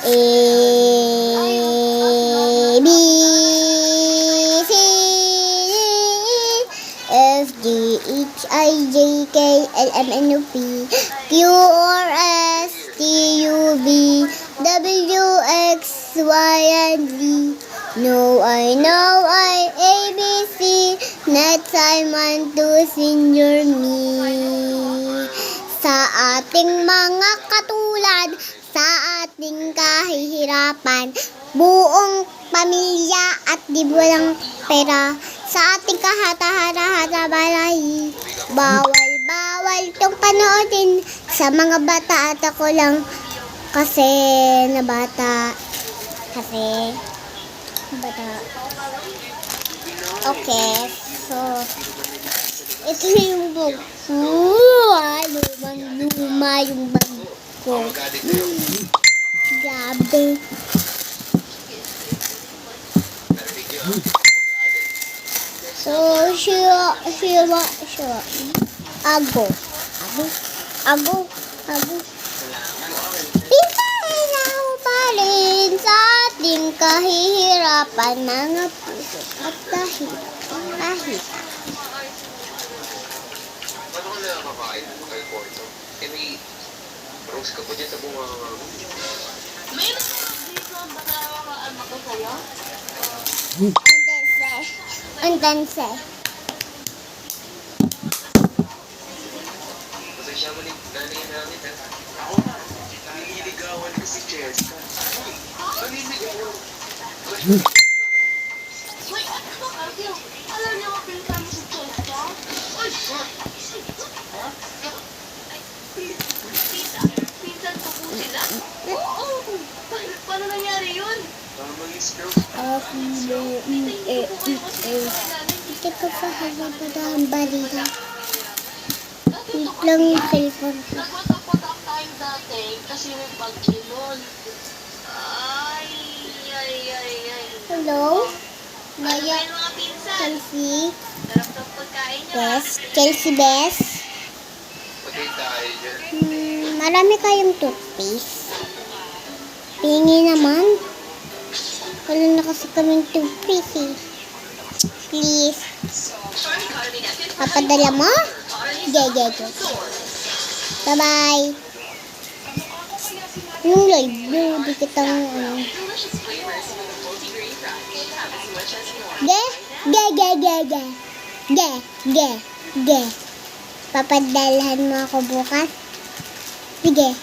A, B, C, D, F, G, H, I, J, K, L, M, N, O, P, Q, R, S, T, U, V, W, X, Y, and Z. No, I, A, B, C. Next time to senior me. Sa ating mga katulad, sa ating kahihirapan, buong pamilya at di walang pera, sa ating kahata-hata balahi, bawal itong panoodin sa mga bata at ako lang kasi bata. Okay, so ito yung book. Luma yung bag ko. Grabe. So, siya. Ago. Pinahiraw pa rin sa ating kahihirapan, mga puso at kahit. Paano ka nakakain ng mga Porto? May rose ka pa dyan sa bunga. May dito ba na ko sa'yo? Andanse. Pasensya mo ni nanay namin. Ako na. Naniligawan ko si Jessica. Naniligawan. Wait, ano ba kayo? Alam niyo mapinta mo si Jessica? Uy! Pinsan ko po sila? Oo! Paano nangyari yun? Tama ni Scout. Hindi ko pa halabada ang balita. Wait lang yung cellphone ko. Nagpatak-patak tayo dati kasi may pagkilon. Ay. Hello? Maya, Ano mga pinsan? Chelsea. Sarap ng pagkain niyo. Bes. Chelsea Bes. Patay tayo dyan. Marami kayong toothpaste. Pingi naman. Wala na kasi kaming toothpaste eh. Please. Papadala mo? Go. Bye-bye. Yung live blue, di kitang Ge. Papadalhan mo ako bukas? Sige.